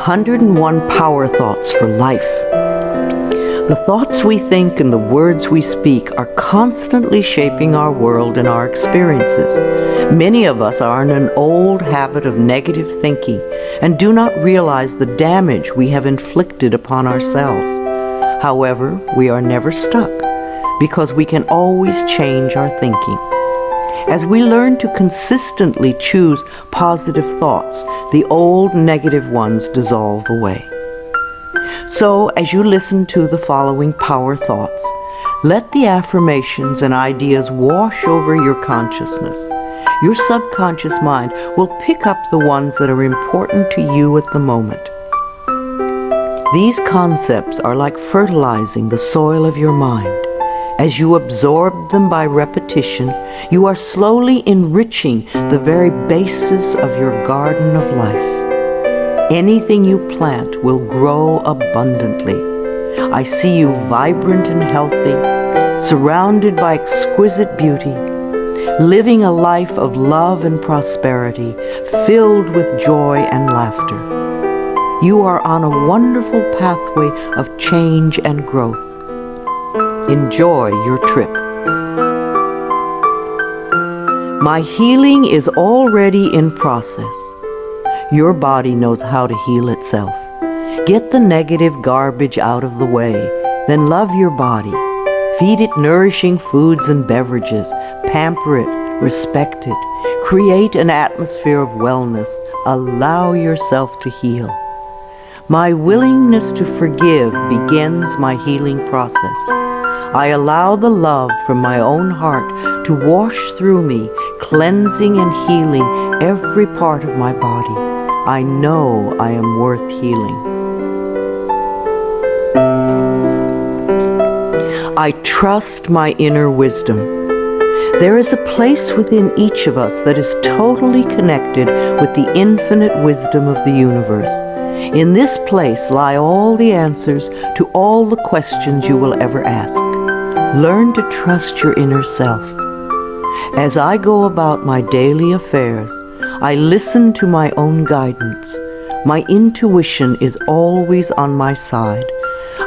101 Power Thoughts for Life. The thoughts we think and the words we speak are constantly shaping our world and our experiences. Many of us are in an old habit of negative thinking and do not realize the damage we have inflicted upon ourselves. However, we are never stuck because we can always change our thinking. As we learn to consistently choose positive thoughts, the old negative ones dissolve away. So, as you listen to the following power thoughts, let the affirmations and ideas wash over your consciousness. Your subconscious mind will pick up the ones that are important to you at the moment. These concepts are like fertilizing the soil of your mind. As you absorb them by repetition, you are slowly enriching the very basis of your garden of life. Anything you plant will grow abundantly. I see you vibrant and healthy, surrounded by exquisite beauty, living a life of love and prosperity, filled with joy and laughter. You are on a wonderful pathway of change and growth. Enjoy your trip. My healing is already in process. Your body knows how to heal itself. Get the negative garbage out of the way, then love your body. Feed it nourishing foods and beverages. Pamper it, respect it. Create an atmosphere of wellness. Allow yourself to heal. My willingness to forgive begins my healing process. I allow the love from my own heart to wash through me, cleansing and healing every part of my body. I know I am worth healing. I trust my inner wisdom. There is a place within each of us that is totally connected with the infinite wisdom of the universe. In this place lie all the answers to all the questions you will ever ask. Learn to trust your inner self. As I go about my daily affairs, I listen to my own guidance. My intuition is always on my side.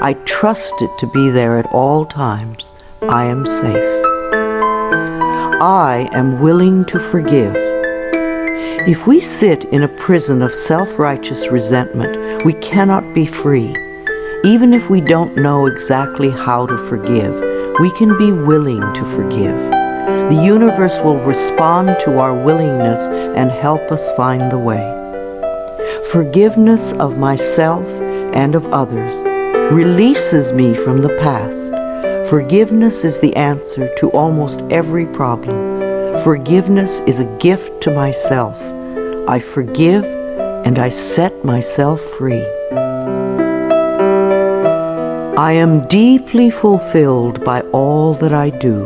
I trust it to be there at all times. I am safe. I am willing to forgive. If we sit in a prison of self-righteous resentment, we cannot be free. Even if we don't know exactly how to forgive, we can be willing to forgive. The universe will respond to our willingness and help us find the way. Forgiveness of myself and of others releases me from the past. Forgiveness is the answer to almost every problem. Forgiveness is a gift to myself. I forgive and I set myself free. I am deeply fulfilled by all that I do.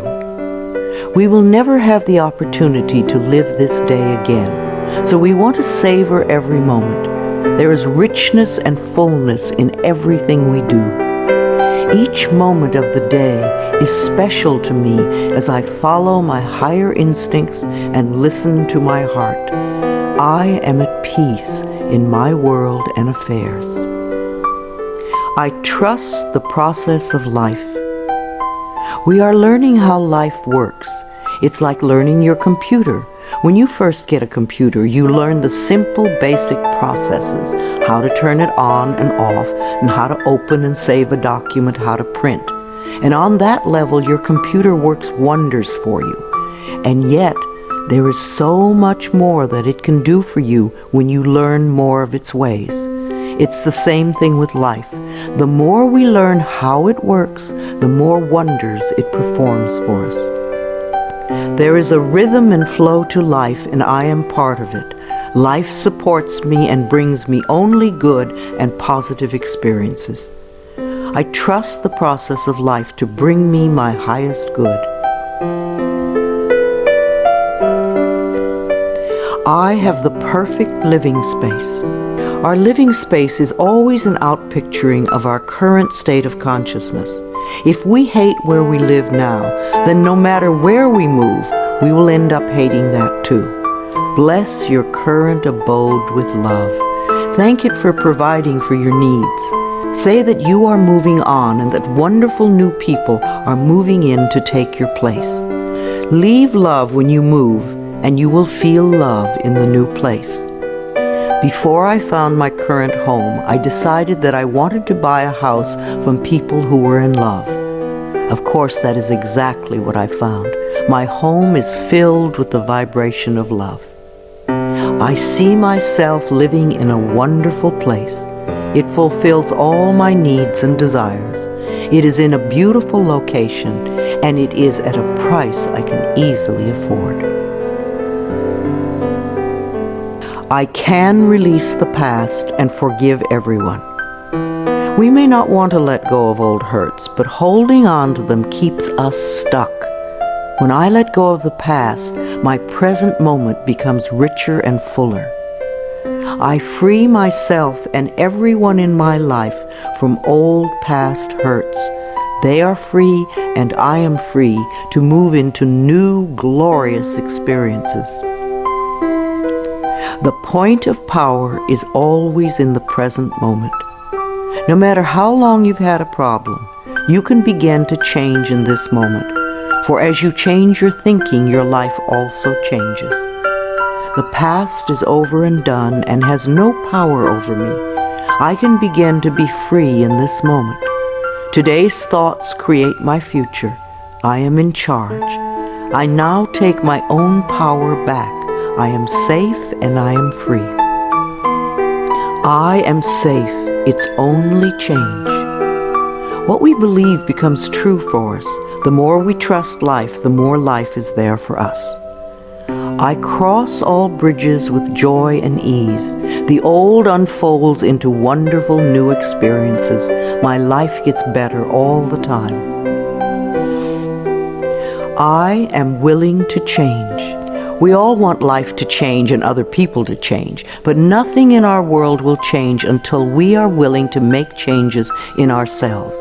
We will never have the opportunity to live this day again, so we want to savor every moment. There is richness and fullness in everything we do. Each moment of the day is special to me as I follow my higher instincts and listen to my heart. I am at peace in my world and affairs. I trust the process of life. We are learning how life works. It's like learning your computer. When you first get a computer, you learn the simple, basic processes, how to turn it on and off, and how to open and save a document, how to print. And on that level, your computer works wonders for you. And yet, there is so much more that it can do for you when you learn more of its ways. It's the same thing with life. The more we learn how it works, the more wonders it performs for us. There is a rhythm and flow to life, and I am part of it. Life supports me and brings me only good and positive experiences. I trust the process of life to bring me my highest good. I have the perfect living space. Our living space is always an outpicturing of our current state of consciousness. If we hate where we live now, then no matter where we move, we will end up hating that too. Bless your current abode with love. Thank it for providing for your needs. Say that you are moving on and that wonderful new people are moving in to take your place. Leave love when you move, and you will feel love in the new place. Before I found my current home, I decided that I wanted to buy a house from people who were in love. Of course, that is exactly what I found. My home is filled with the vibration of love. I see myself living in a wonderful place. It fulfills all my needs and desires. It is in a beautiful location, and it is at a price I can easily afford. I can release the past and forgive everyone. We may not want to let go of old hurts, but holding on to them keeps us stuck. When I let go of the past, my present moment becomes richer and fuller. I free myself and everyone in my life from old past hurts. They are free and I am free to move into new, glorious experiences. The point of power is always in the present moment. No matter how long you've had a problem, you can begin to change in this moment. For as you change your thinking, your life also changes. The past is over and done and has no power over me. I can begin to be free in this moment. Today's thoughts create my future. I am in charge. I now take my own power back. I am safe and I am free. I am safe. It's only change. What we believe becomes true for us. The more we trust life, the more life is there for us. I cross all bridges with joy and ease. The old unfolds into wonderful new experiences. My life gets better all the time. I am willing to change. We all want life to change and other people to change, but nothing in our world will change until we are willing to make changes in ourselves.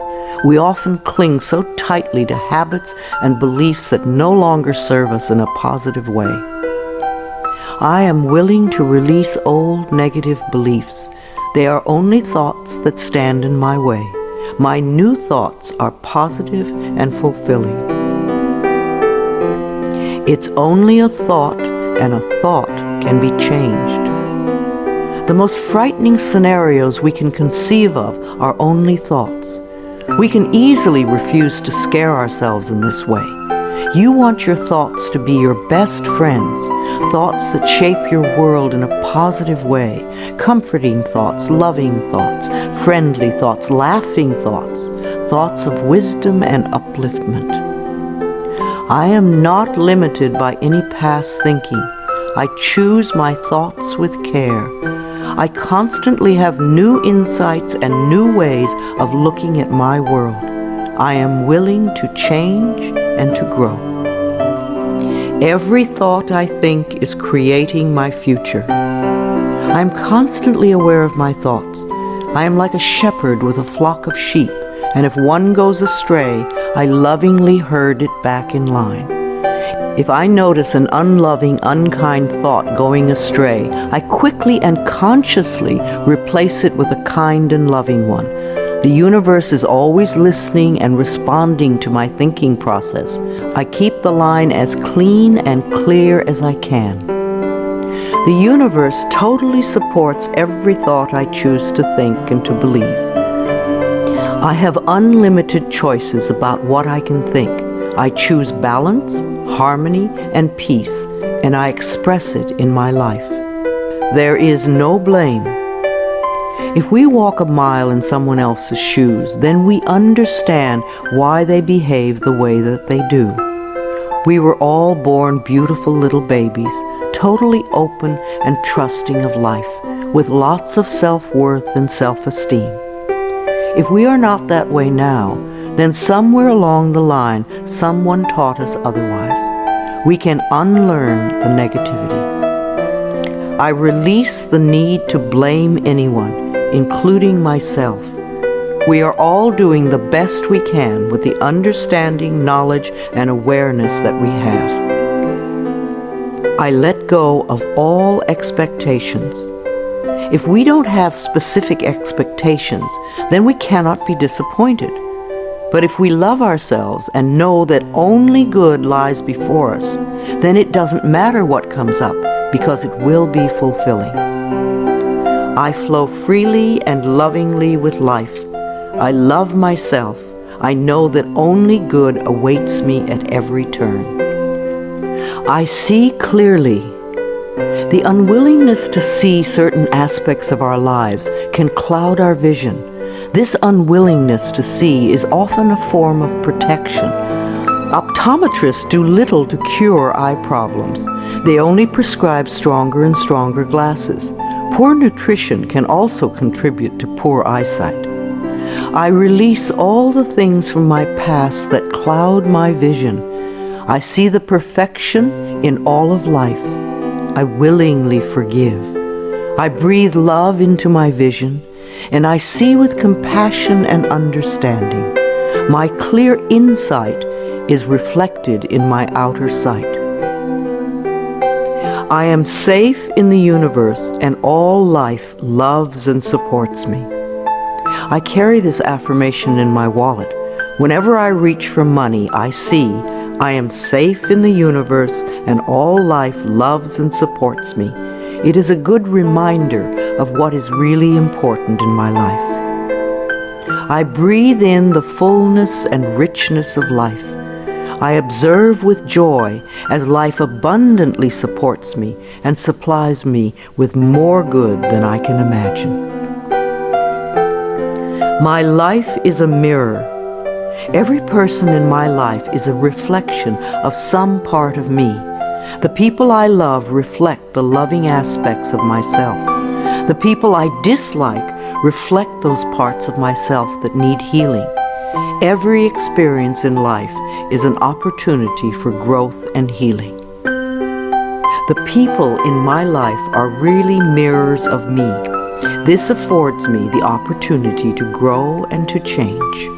We often cling so tightly to habits and beliefs that no longer serve us in a positive way. I am willing to release old negative beliefs. They are only thoughts that stand in my way. My new thoughts are positive and fulfilling. It's only a thought, and a thought can be changed. The most frightening scenarios we can conceive of are only thoughts. We can easily refuse to scare ourselves in this way. You want your thoughts to be your best friends, thoughts that shape your world in a positive way, comforting thoughts, loving thoughts, friendly thoughts, laughing thoughts, thoughts of wisdom and upliftment. I am not limited by any past thinking. I choose my thoughts with care. I constantly have new insights and new ways of looking at my world. I am willing to change and to grow. Every thought I think is creating my future. I am constantly aware of my thoughts. I am like a shepherd with a flock of sheep, and if one goes astray, I lovingly herd it back in line. If I notice an unloving, unkind thought going astray, I quickly and consciously replace it with a kind and loving one. The universe is always listening and responding to my thinking process. I keep the line as clean and clear as I can. The universe totally supports every thought I choose to think and to believe. I have unlimited choices about what I can think. I choose balance, harmony, and peace, and I express it in my life. There is no blame. If we walk a mile in someone else's shoes, then we understand why they behave the way that they do. We were all born beautiful little babies, totally open and trusting of life, with lots of self-worth and self-esteem. If we are not that way now, then somewhere along the line, someone taught us otherwise. We can unlearn the negativity. I release the need to blame anyone, including myself. We are all doing the best we can with the understanding, knowledge, and awareness that we have. I let go of all expectations. If we don't have specific expectations, then we cannot be disappointed. But if we love ourselves and know that only good lies before us, then it doesn't matter what comes up, because it will be fulfilling. I flow freely and lovingly with life. I love myself. I know that only good awaits me at every turn. I see clearly. The unwillingness to see certain aspects of our lives can cloud our vision. This unwillingness to see is often a form of protection. Optometrists do little to cure eye problems. They only prescribe stronger and stronger glasses. Poor nutrition can also contribute to poor eyesight. I release all the things from my past that cloud my vision. I see the perfection in all of life. I willingly forgive. I breathe love into my vision, and I see with compassion and understanding. My clear insight is reflected in my outer sight. I am safe in the universe, and all life loves and supports me. I carry this affirmation in my wallet. Whenever I reach for money, I see I am safe in the universe, and all life loves and supports me. It is a good reminder of what is really important in my life. I breathe in the fullness and richness of life. I observe with joy as life abundantly supports me and supplies me with more good than I can imagine. My life is a mirror. Every person in my life is a reflection of some part of me. The people I love reflect the loving aspects of myself. The people I dislike reflect those parts of myself that need healing. Every experience in life is an opportunity for growth and healing. The people in my life are really mirrors of me. This affords me the opportunity to grow and to change.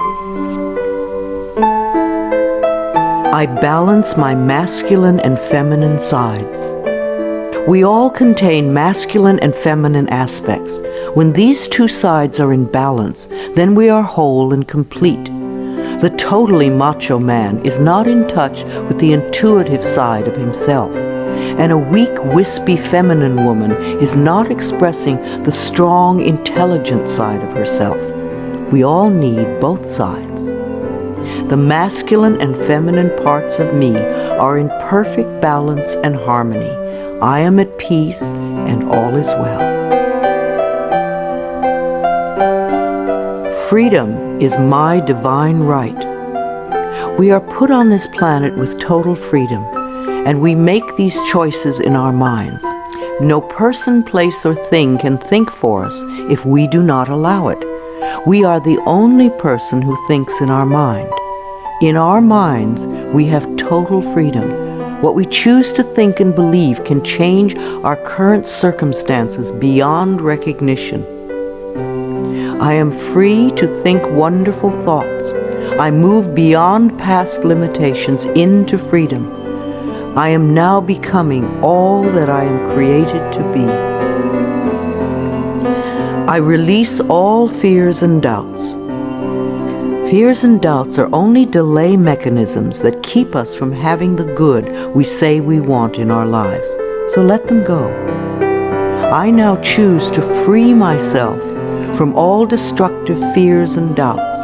I balance my masculine and feminine sides. We all contain masculine and feminine aspects. When these two sides are in balance, then we are whole and complete. The totally macho man is not in touch with the intuitive side of himself, and a weak, wispy feminine woman is not expressing the strong, intelligent side of herself. We all need both sides. The masculine and feminine parts of me are in perfect balance and harmony. I am at peace, and all is well. Freedom is my divine right. We are put on this planet with total freedom, and we make these choices in our minds. No person, place, or thing can think for us if we do not allow it. We are the only person who thinks in our mind. In our minds, we have total freedom. What we choose to think and believe can change our current circumstances beyond recognition. I am free to think wonderful thoughts. I move beyond past limitations into freedom. I am now becoming all that I am created to be. I release all fears and doubts. Fears and doubts are only delay mechanisms that keep us from having the good we say we want in our lives. So let them go. I now choose to free myself from all destructive fears and doubts.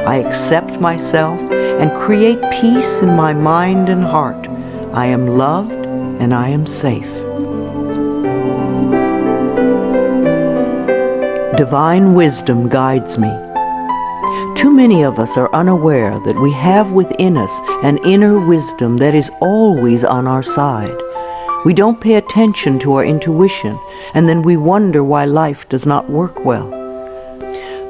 I accept myself and create peace in my mind and heart. I am loved and I am safe. Divine wisdom guides me. Too many of us are unaware that we have within us an inner wisdom that is always on our side. We don't pay attention to our intuition, and then we wonder why life does not work well.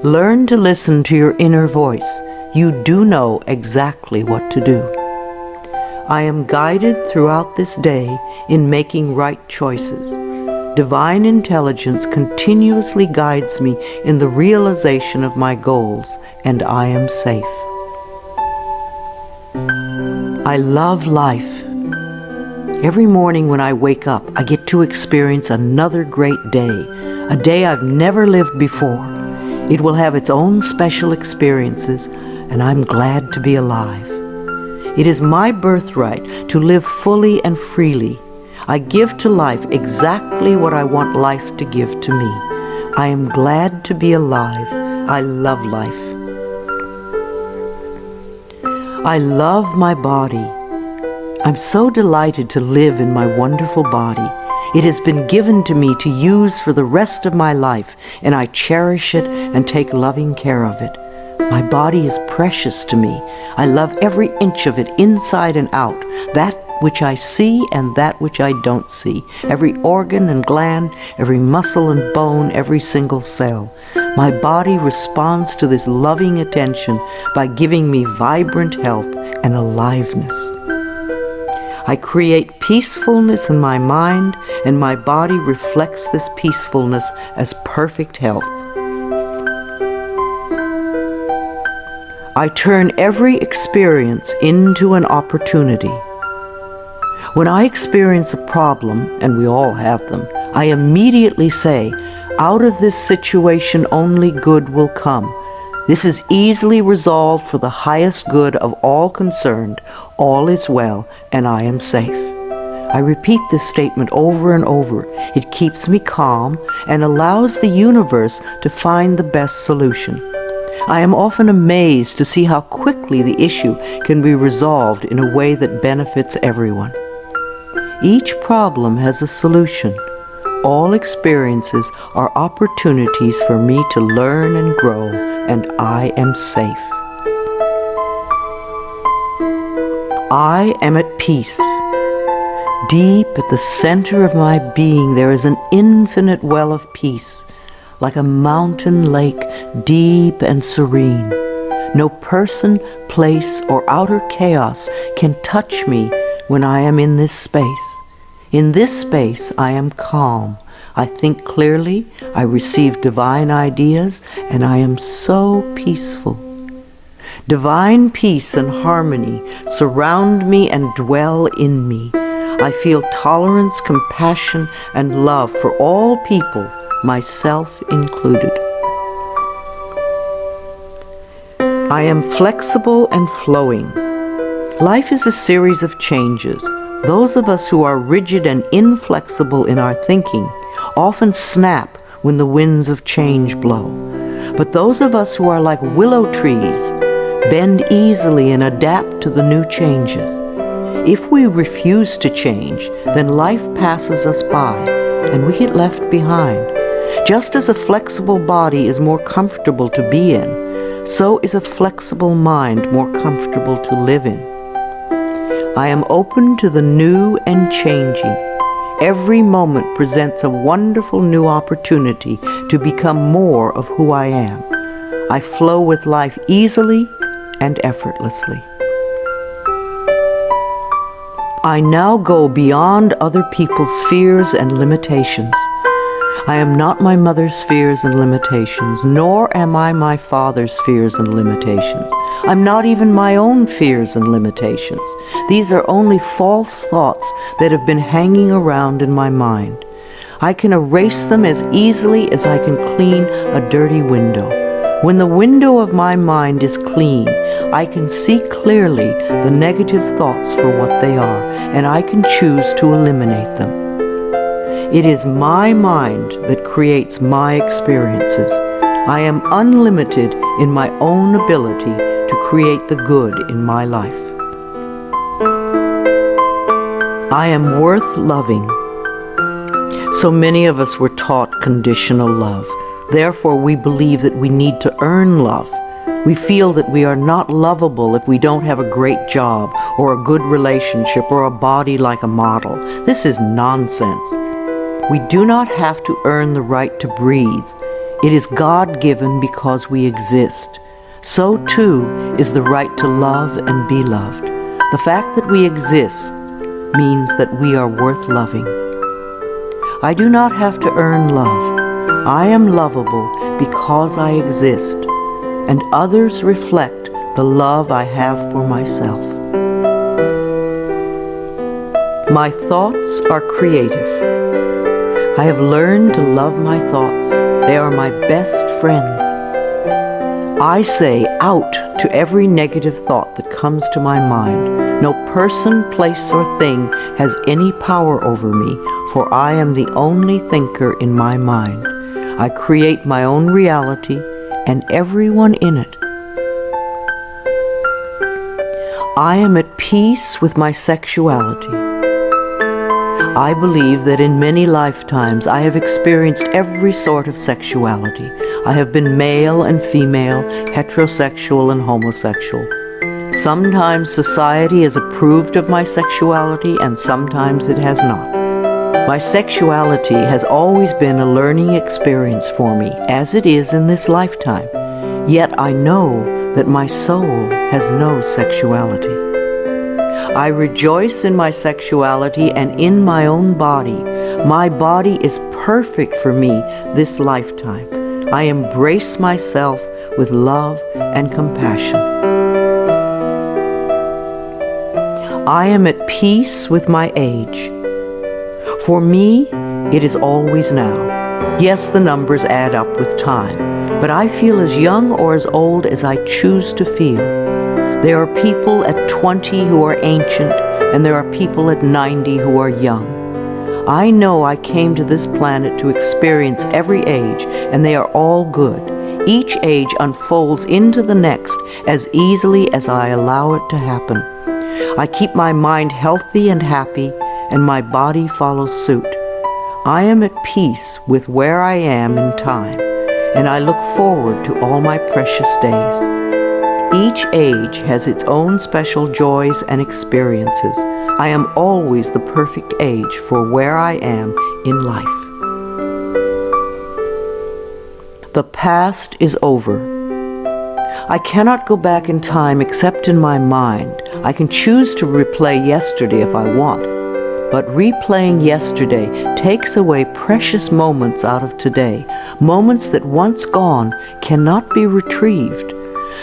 Learn to listen to your inner voice. You do know exactly what to do. I am guided throughout this day in making right choices. Divine intelligence continuously guides me in the realization of my goals, and I am safe. I love life. Every morning when I wake up, I get to experience another great day. a day I've never lived before. It will have its own special experiences, and I'm glad to be alive. It is my birthright to live fully and freely. I give to life exactly what I want life to give to me. I am glad to be alive. I love life. I love my body. I'm so delighted to live in my wonderful body. It has been given to me to use for the rest of my life, and I cherish it and take loving care of it. My body is precious to me. I love every inch of it, inside and out, that which I see and that which I don't see, every organ and gland, every muscle and bone, every single cell. My body responds to this loving attention by giving me vibrant health and aliveness. I create peacefulness in my mind, and my body reflects this peacefulness as perfect health. I turn every experience into an opportunity. When I experience a problem, and we all have them, I immediately say, out of this situation only good will come. This is easily resolved for the highest good of all concerned. All is well, and I am safe. I repeat this statement over and over. It keeps me calm and allows the universe to find the best solution. I am often amazed to see how quickly the issue can be resolved in a way that benefits everyone. Each problem has a solution. All experiences are opportunities for me to learn and grow, and I am safe. I am at peace. Deep at the center of my being there is an infinite well of peace, like a mountain lake, deep and serene. No person, place, or outer chaos can touch me when I am in this space. In this space I am calm. I think clearly, I receive divine ideas, and I am so peaceful. Divine peace and harmony surround me and dwell in me. I feel tolerance, compassion, and love for all people, myself included. I am flexible and flowing. Life is a series of changes. Those of us who are rigid and inflexible in our thinking often snap when the winds of change blow. But those of us who are like willow trees bend easily and adapt to the new changes. If we refuse to change, then life passes us by and we get left behind. Just as a flexible body is more comfortable to be in, so is a flexible mind more comfortable to live in. I am open to the new and changing. Every moment presents a wonderful new opportunity to become more of who I am. I flow with life easily and effortlessly. I now go beyond other people's fears and limitations. I am not my mother's fears and limitations, nor am I my father's fears and limitations. I'm not even my own fears and limitations. These are only false thoughts that have been hanging around in my mind. I can erase them as easily as I can clean a dirty window. When the window of my mind is clean, I can see clearly the negative thoughts for what they are, and I can choose to eliminate them. It is my mind that creates my experiences. I am unlimited in my own ability to create the good in my life. I am worth loving. So many of us were taught conditional love. Therefore, we believe that we need to earn love. We feel that we are not lovable if we don't have a great job or a good relationship or a body like a model. This is nonsense. We do not have to earn the right to breathe. It is God-given because we exist. So too is the right to love and be loved. The fact that we exist means that we are worth loving. I do not have to earn love. I am lovable because I exist, and others reflect the love I have for myself. My thoughts are creative. I have learned to love my thoughts. They are my best friends. I say out to every negative thought that comes to my mind. No person, place, or thing has any power over me, for I am the only thinker in my mind. I create my own reality and everyone in it. I am at peace with my sexuality. I believe that in many lifetimes I have experienced every sort of sexuality. I have been male and female, heterosexual and homosexual. Sometimes society has approved of my sexuality and sometimes it has not. My sexuality has always been a learning experience for me, as it is in this lifetime. Yet I know that my soul has no sexuality. I rejoice in my sexuality and in my own body. My body is perfect for me this lifetime. I embrace myself with love and compassion. I am at peace with my age. For me, it is always now. Yes, the numbers add up with time, but I feel as young or as old as I choose to feel. There are people at 20 who are ancient, and there are people at 90 who are young. I know I came to this planet to experience every age, and they are all good. Each age unfolds into the next as easily as I allow it to happen. I keep my mind healthy and happy, and my body follows suit. I am at peace with where I am in time, and I look forward to all my precious days. Each age has its own special joys and experiences. I am always the perfect age for where I am in life. The past is over. I cannot go back in time except in my mind. I can choose to replay yesterday if I want, but replaying yesterday takes away precious moments out of today, moments that once gone cannot be retrieved.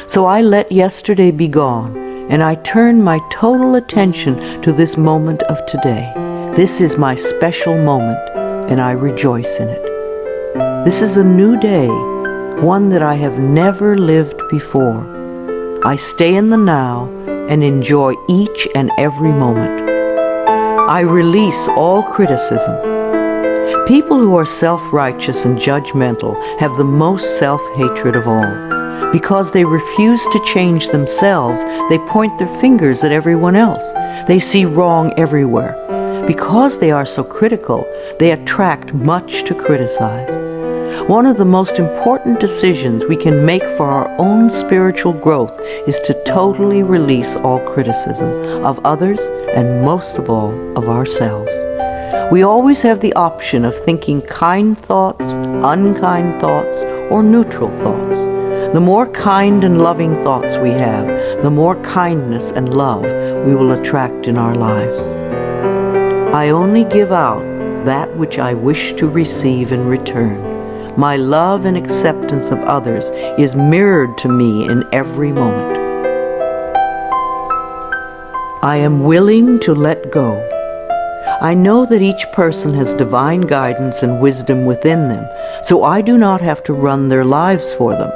So I let yesterday be gone, and I turn my total attention to this moment of today. This is my special moment, and I rejoice in it. This is a new day, one that I have never lived before. I stay in the now and enjoy each and every moment. I release all criticism. People who are self-righteous and judgmental have the most self-hatred of all. Because they refuse to change themselves, they point their fingers at everyone else. They see wrong everywhere. Because they are so critical, they attract much to criticize. One of the most important decisions we can make for our own spiritual growth is to totally release all criticism of others and most of all of ourselves. We always have the option of thinking kind thoughts, unkind thoughts, or neutral thoughts. The more kind and loving thoughts we have, the more kindness and love we will attract in our lives. I only give out that which I wish to receive in return. My love and acceptance of others is mirrored to me in every moment. I am willing to let go. I know that each person has divine guidance and wisdom within them, so I do not have to run their lives for them.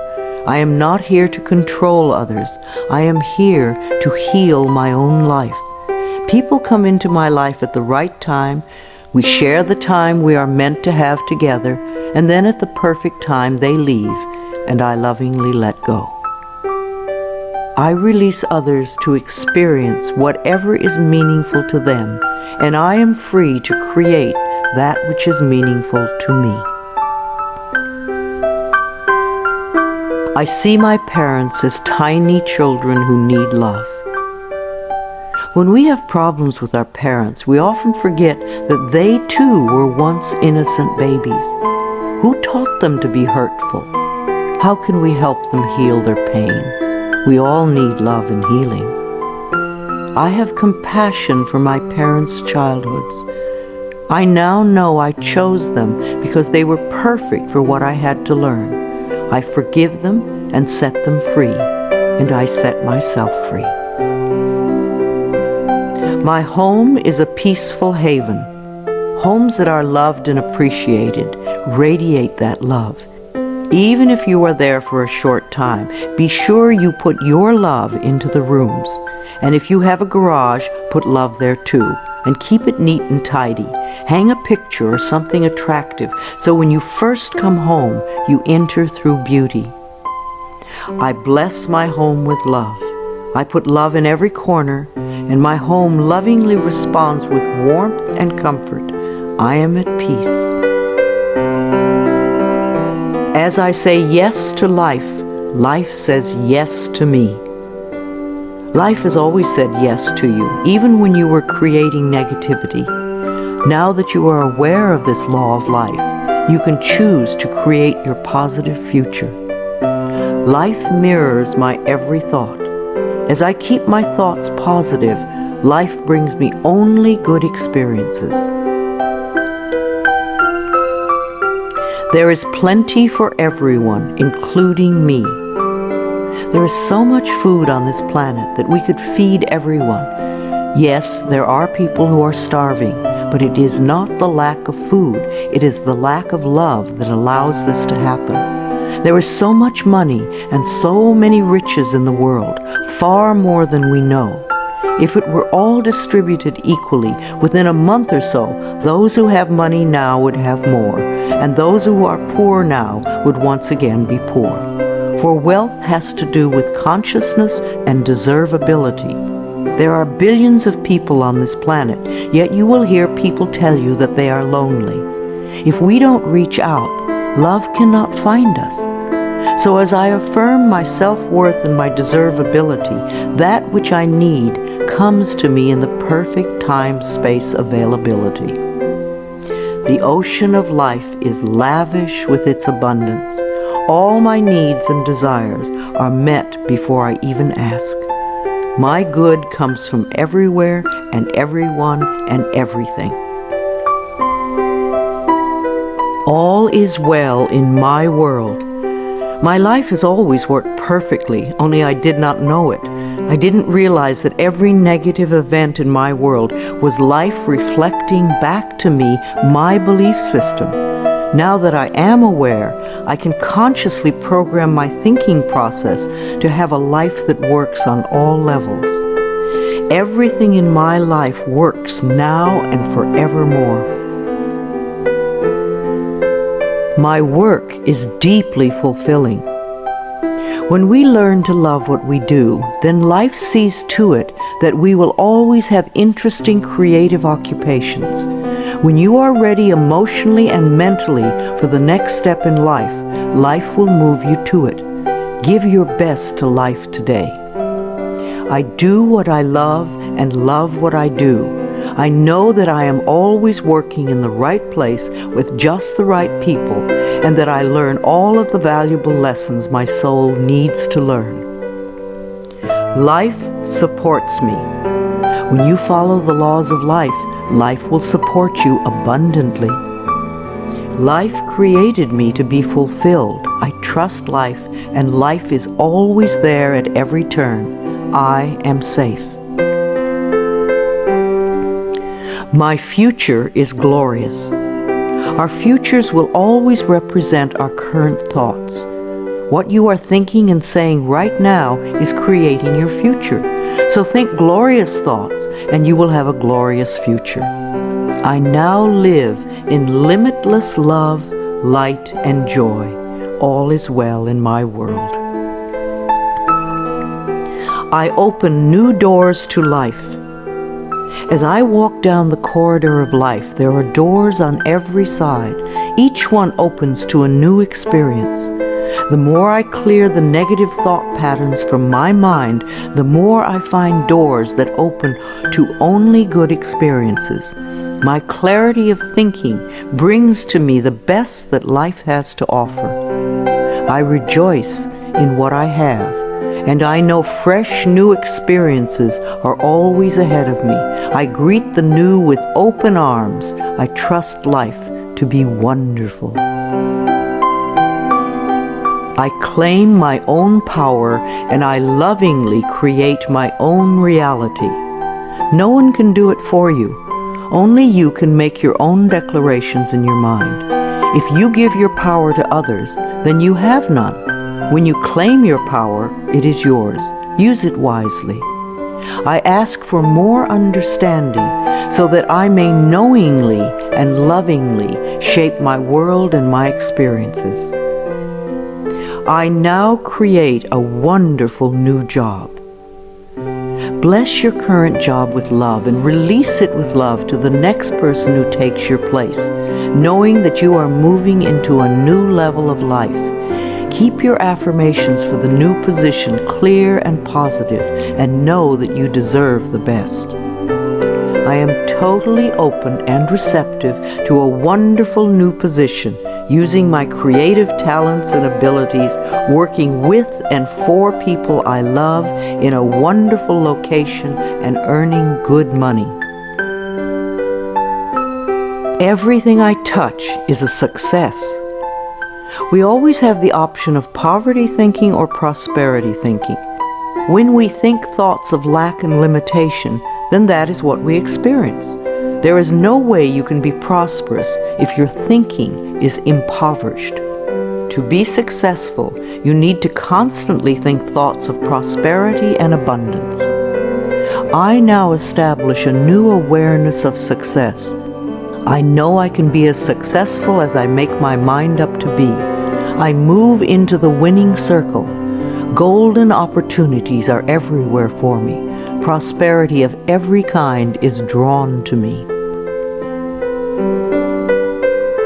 I am not here to control others. I am here to heal my own life. People come into my life at the right time. We share the time we are meant to have together, and then at the perfect time they leave, and I lovingly let go. I release others to experience whatever is meaningful to them, and I am free to create that which is meaningful to me. I see my parents as tiny children who need love. When we have problems with our parents, we often forget that they too were once innocent babies. Who taught them to be hurtful? How can we help them heal their pain? We all need love and healing. I have compassion for my parents' childhoods. I now know I chose them because they were perfect for what I had to learn. I forgive them and set them free, and I set myself free. My home is a peaceful haven. Homes that are loved and appreciated radiate that love. Even if you are there for a short time, be sure you put your love into the rooms. And if you have a garage, put love there too. And keep it neat and tidy. Hang a picture or something attractive so when you first come home, you enter through beauty. I bless my home with love. I put love in every corner, and my home lovingly responds with warmth and comfort. I am at peace. As I say yes to life, life says yes to me. Life has always said yes to you, even when you were creating negativity. Now that you are aware of this law of life, you can choose to create your positive future. Life mirrors my every thought. As I keep my thoughts positive, life brings me only good experiences. There is plenty for everyone, including me. There is so much food on this planet that we could feed everyone. Yes, there are people who are starving, but it is not the lack of food, it is the lack of love that allows this to happen. There is so much money and so many riches in the world, far more than we know. If it were all distributed equally, within a month or so, those who have money now would have more, and those who are poor now would once again be poor. For wealth has to do with consciousness and deservability. There are billions of people on this planet, yet you will hear people tell you that they are lonely. If we don't reach out, love cannot find us. So as I affirm my self-worth and my deservability, that which I need comes to me in the perfect time-space availability. The ocean of life is lavish with its abundance. All my needs and desires are met before I even ask. My good comes from everywhere and everyone and everything. All is well in my world. My life has always worked perfectly, only I did not know it. I didn't realize that every negative event in my world was life reflecting back to me my belief system. Now that I am aware, I can consciously program my thinking process to have a life that works on all levels. Everything in my life works now and forevermore. My work is deeply fulfilling. When we learn to love what we do, then life sees to it that we will always have interesting creative occupations. When you are ready emotionally and mentally for the next step in life, life will move you to it. Give your best to life today. I do what I love and love what I do. I know that I am always working in the right place with just the right people, and that I learn all of the valuable lessons my soul needs to learn. Life supports me. When you follow the laws of life, life will support you abundantly. Life created me to be fulfilled. I trust life, and life is always there at every turn. I am safe. My future is glorious. Our futures will always represent our current thoughts. What you are thinking and saying right now is creating your future. So think glorious thoughts, and you will have a glorious future. I now live in limitless love, light, and joy. All is well in my world. I open new doors to life. As I walk down the corridor of life, there are doors on every side. Each one opens to a new experience. The more I clear the negative thought patterns from my mind, the more I find doors that open to only good experiences. My clarity of thinking brings to me the best that life has to offer. I rejoice in what I have, and I know fresh new experiences are always ahead of me. I greet the new with open arms. I trust life to be wonderful. I claim my own power, and I lovingly create my own reality. No one can do it for you. Only you can make your own declarations in your mind. If you give your power to others, then you have none. When you claim your power, it is yours. Use it wisely. I ask for more understanding so that I may knowingly and lovingly shape my world and my experiences. I now create a wonderful new job. Bless your current job with love and release it with love to the next person who takes your place, knowing that you are moving into a new level of life. Keep your affirmations for the new position clear and positive, and know that you deserve the best. I am totally open and receptive to a wonderful new position, using my creative talents and abilities, working with and for people I love in a wonderful location and earning good money. Everything I touch is a success. We always have the option of poverty thinking or prosperity thinking. When we think thoughts of lack and limitation, then that is what we experience. There is no way you can be prosperous if your thinking is impoverished. To be successful, you need to constantly think thoughts of prosperity and abundance. I now establish a new awareness of success. I know I can be as successful as I make my mind up to be. I move into the winning circle. Golden opportunities are everywhere for me. Prosperity of every kind is drawn to me.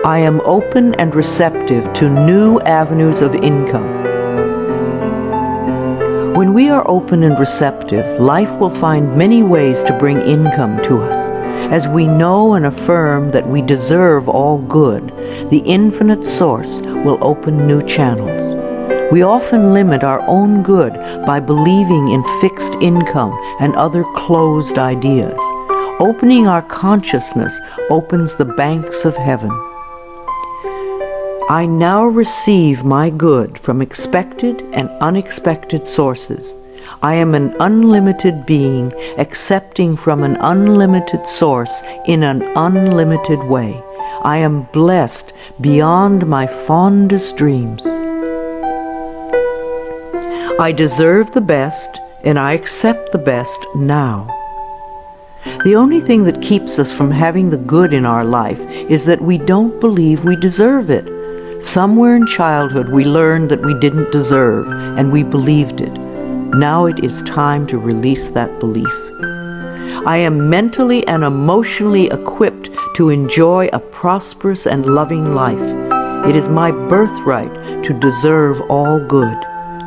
I am open and receptive to new avenues of income. When we are open and receptive, life will find many ways to bring income to us. As we know and affirm that we deserve all good, the infinite source will open new channels. We often limit our own good by believing in fixed income and other closed ideas. Opening our consciousness opens the banks of heaven. I now receive my good from expected and unexpected sources. I am an unlimited being, accepting from an unlimited source in an unlimited way. I am blessed beyond my fondest dreams. I deserve the best, and I accept the best now. The only thing that keeps us from having the good in our life is that we don't believe we deserve it. Somewhere in childhood we learned that we didn't deserve, and we believed it. Now it is time to release that belief. I am mentally and emotionally equipped to enjoy a prosperous and loving life. It is my birthright to deserve all good.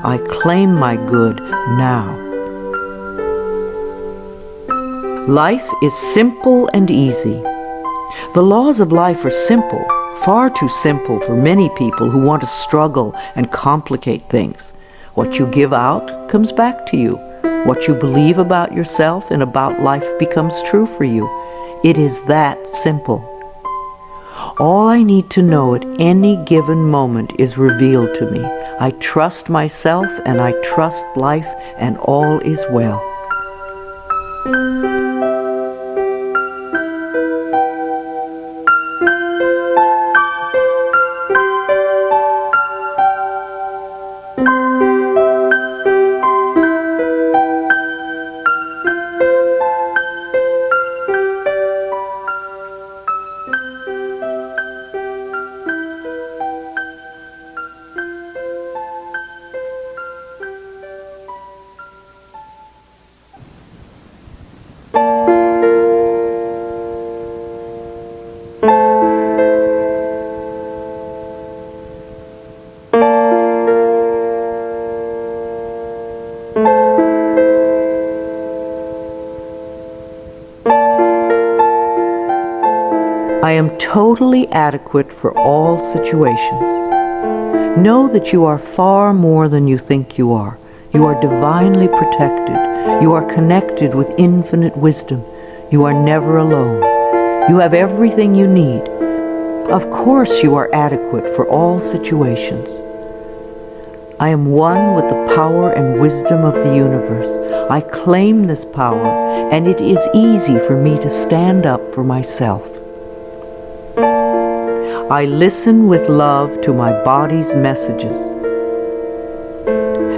I claim my good now. Life is simple and easy. The laws of life are simple, far too simple for many people who want to struggle and complicate things. What you give out comes back to you. What you believe about yourself and about life becomes true for you. It is that simple. All I need to know at any given moment is revealed to me. I trust myself and I trust life, and all is well. I am totally adequate for all situations. Know that you are far more than you think you are. You are divinely protected. You are connected with infinite wisdom. You are never alone. You have everything you need. Of course you are adequate for all situations. I am one with the power and wisdom of the universe. I claim this power, and it is easy for me to stand up for myself. I listen with love to my body's messages.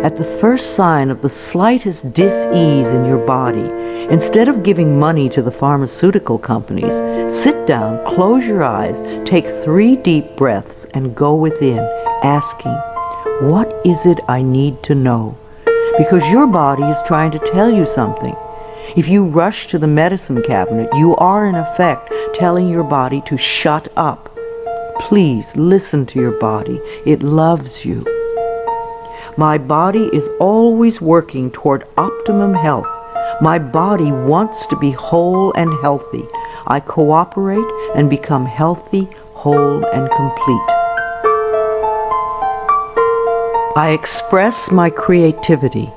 At the first sign of the slightest dis-ease in your body, instead of giving money to the pharmaceutical companies, sit down, close your eyes, take 3 deep breaths, and go within, asking, what is it I need to know? Because your body is trying to tell you something. If you rush to the medicine cabinet, you are in effect telling your body to shut up. Please listen to your body. It loves you. My body is always working toward optimum health. My body wants to be whole and healthy. I cooperate and become healthy, whole, and complete. I express my creativity.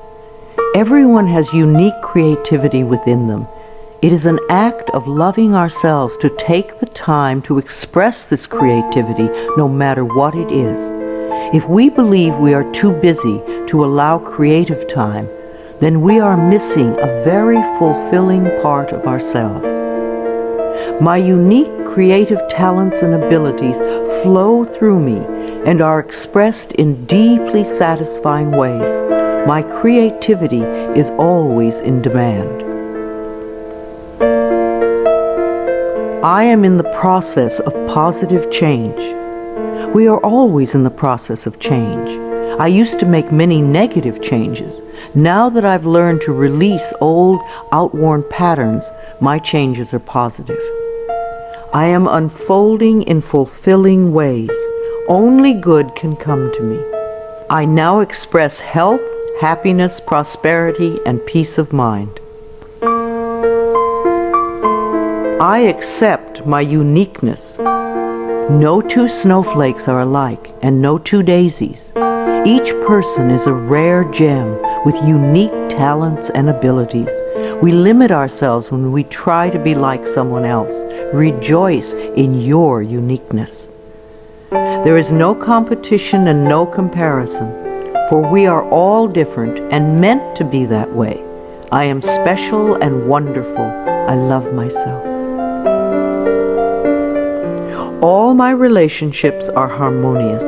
Everyone has unique creativity within them. It is an act of loving ourselves to take the time to express this creativity, no matter what it is. If we believe we are too busy to allow creative time, then we are missing a very fulfilling part of ourselves. My unique creative talents and abilities flow through me and are expressed in deeply satisfying ways. My creativity is always in demand. I am in the process of positive change. We are always in the process of change. I used to make many negative changes. Now that I've learned to release old, outworn patterns, my changes are positive. I am unfolding in fulfilling ways. Only good can come to me. I now express health, happiness, prosperity, and peace of mind. I accept my uniqueness. No 2 snowflakes are alike, and no 2 daisies. Each person is a rare gem with unique talents and abilities. We limit ourselves when we try to be like someone else. Rejoice in your uniqueness. There is no competition and no comparison, for we are all different and meant to be that way. I am special and wonderful. I love myself. All my relationships are harmonious.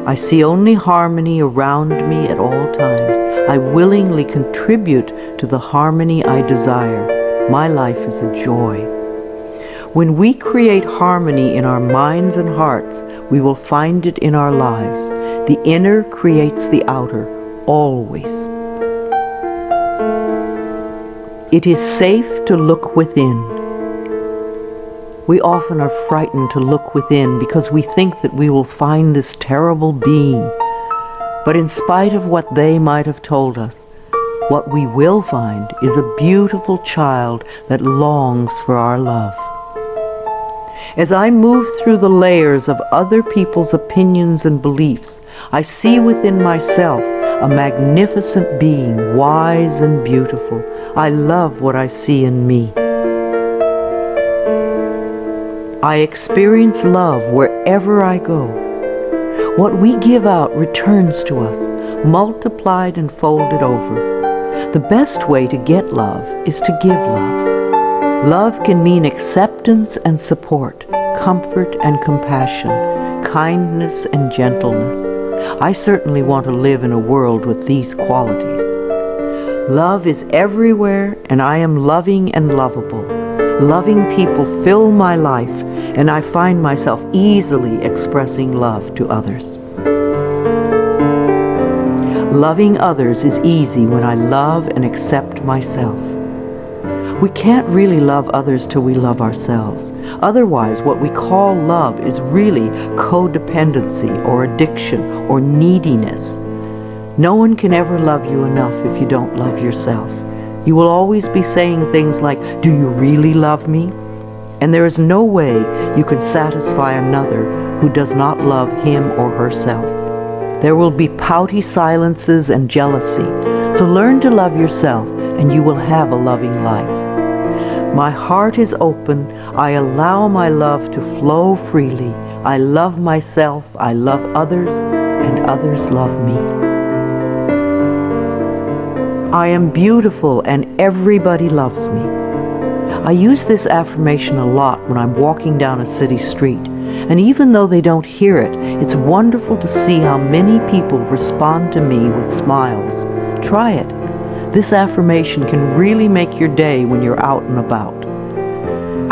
I see only harmony around me at all times. I willingly contribute to the harmony I desire. My life is a joy. When we create harmony in our minds and hearts, we will find it in our lives. The inner creates the outer, always. It is safe to look within. We often are frightened to look within because we think that we will find this terrible being. But in spite of what they might have told us, what we will find is a beautiful child that longs for our love. As I move through the layers of other people's opinions and beliefs, I see within myself a magnificent being, wise and beautiful. I love what I see in me. I experience love wherever I go. What we give out returns to us, multiplied and folded over. The best way to get love is to give love. Love can mean acceptance and support, comfort and compassion, kindness and gentleness. I certainly want to live in a world with these qualities. Love is everywhere, and I am loving and lovable. Loving people fill my life, and I find myself easily expressing love to others. Loving others is easy when I love and accept myself. We can't really love others till we love ourselves. Otherwise, what we call love is really codependency or addiction or neediness. No one can ever love you enough if you don't love yourself. You will always be saying things like, "Do you really love me?" And there is no way you can satisfy another who does not love him or herself. There will be pouty silences and jealousy. So learn to love yourself, and you will have a loving life. My heart is open. I allow my love to flow freely. I love myself, I love others, and others love me. I am beautiful and everybody loves me. I use this affirmation a lot when I'm walking down a city street, and even though they don't hear it, it's wonderful to see how many people respond to me with smiles. Try it. This affirmation can really make your day when you're out and about.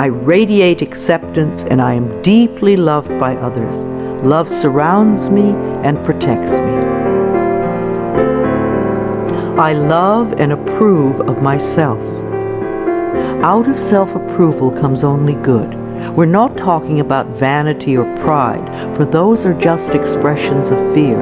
I radiate acceptance and I am deeply loved by others. Love surrounds me and protects me. I love and approve of myself. Out of self-approval comes only good. We're not talking about vanity or pride, for those are just expressions of fear.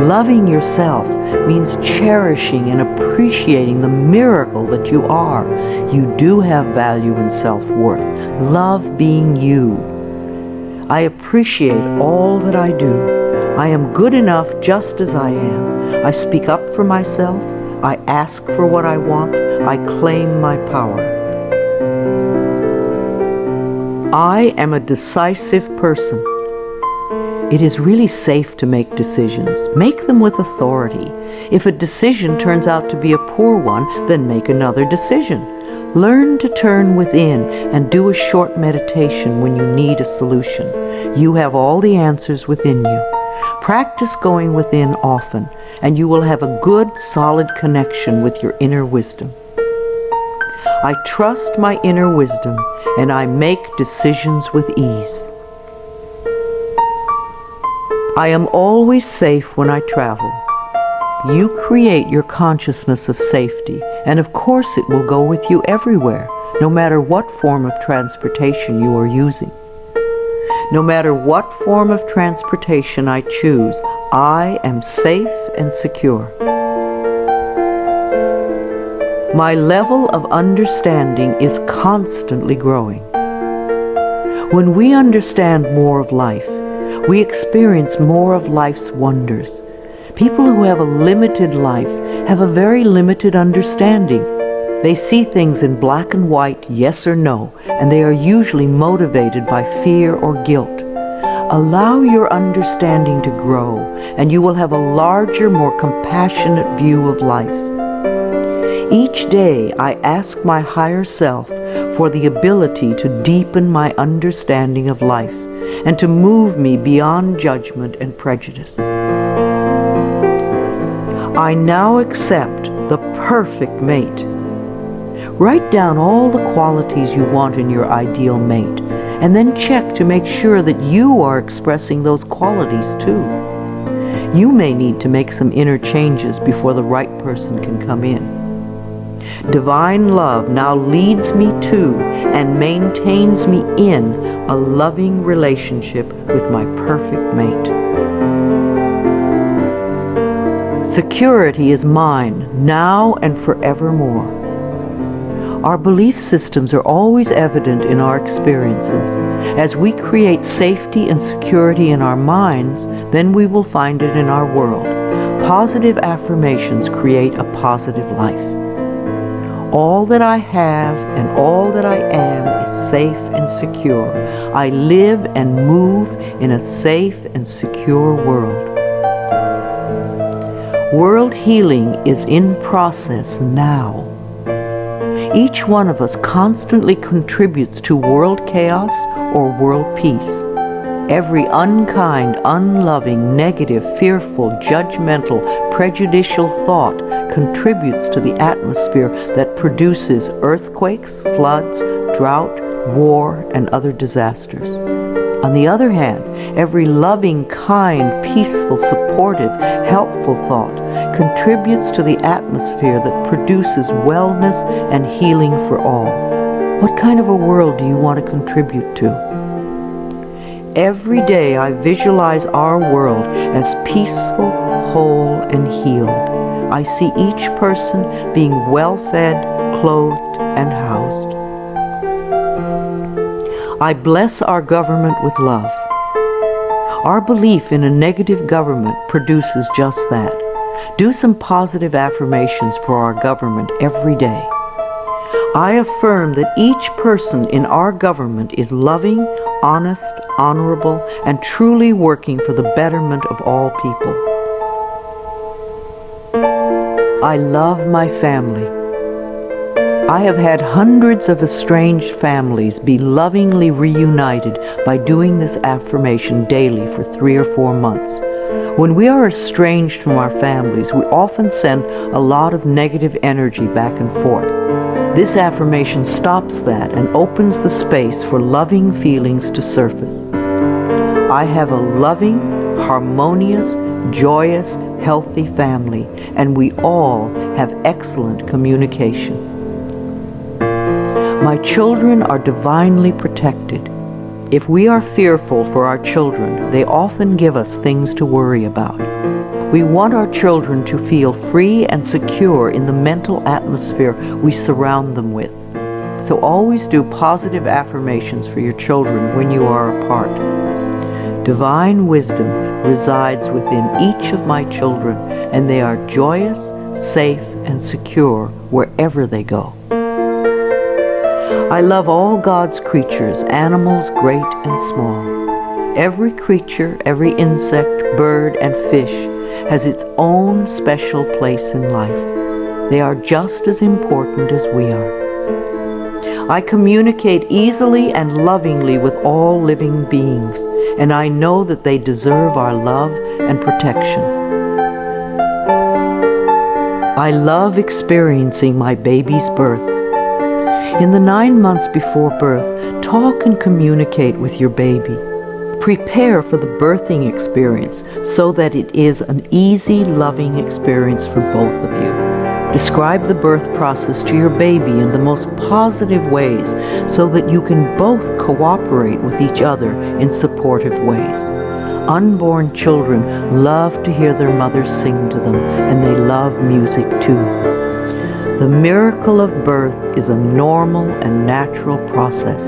Loving yourself means cherishing and appreciating the miracle that you are. You do have value and self-worth. Love being you. I appreciate all that I do. I am good enough just as I am. I speak up for myself. I ask for what I want. I claim my power. I am a decisive person. It is really safe to make decisions. Make them with authority. If a decision turns out to be a poor one, then make another decision. Learn to turn within and do a short meditation when you need a solution. You have all the answers within you. Practice going within often, and you will have a good, solid connection with your inner wisdom. I trust my inner wisdom, and I make decisions with ease. I am always safe when I travel. You create your consciousness of safety, and of course it will go with you everywhere, no matter what form of transportation you are using. No matter what form of transportation I choose, I am safe and secure. My level of understanding is constantly growing. When we understand more of life, we experience more of life's wonders. People who have a limited life have a very limited understanding. They see things in black and white, yes or no, and they are usually motivated by fear or guilt. Allow your understanding to grow, and you will have a larger, more compassionate view of life. Each day I ask my higher self for the ability to deepen my understanding of life and to move me beyond judgment and prejudice. I now accept the perfect mate. Write down all the qualities you want in your ideal mate, and then check to make sure that you are expressing those qualities too. You may need to make some inner changes before the right person can come in. Divine love now leads me to and maintains me in a loving relationship with my perfect mate. Security is mine now and forevermore. Our belief systems are always evident in our experiences. As we create safety and security in our minds, then we will find it in our world. Positive affirmations create a positive life. All that I have and all that I am is safe and secure. I live and move in a safe and secure world. World healing is in process now. Each one of us constantly contributes to world chaos or world peace. Every unkind, unloving, negative, fearful, judgmental, prejudicial thought contributes to the atmosphere that produces earthquakes, floods, drought, war, and other disasters. On the other hand, every loving, kind, peaceful, supportive, helpful thought contributes to the atmosphere that produces wellness and healing for all. What kind of a world do you want to contribute to? Every day I visualize our world as peaceful, whole, and healed. I see each person being well-fed, clothed, and housed. I bless our government with love. Our belief in a negative government produces just that. Do some positive affirmations for our government every day. I affirm that each person in our government is loving, honest, honorable, and truly working for the betterment of all people. I love my family. I have had hundreds of estranged families be lovingly reunited by doing this affirmation daily for 3 or 4 months. When we are estranged from our families, we often send a lot of negative energy back and forth. This affirmation stops that and opens the space for loving feelings to surface. I have a loving, harmonious, joyous, healthy family, and we all have excellent communication. My children are divinely protected. If we are fearful for our children, they often give us things to worry about. We want our children to feel free and secure in the mental atmosphere we surround them with. So always do positive affirmations for your children when you are apart. Divine wisdom resides within each of my children, and they are joyous, safe, and secure wherever they go. I love all God's creatures, animals great and small. Every creature, every insect, bird, and fish has its own special place in life. They are just as important as we are. I communicate easily and lovingly with all living beings, and I know that they deserve our love and protection. I love experiencing my baby's birth. In the 9 months before birth, talk and communicate with your baby. Prepare for the birthing experience so that it is an easy, loving experience for both of you. Describe the birth process to your baby in the most positive ways so that you can both cooperate with each other in supportive ways. Unborn children love to hear their mothers sing to them, and they love music too. The miracle of birth is a normal and natural process,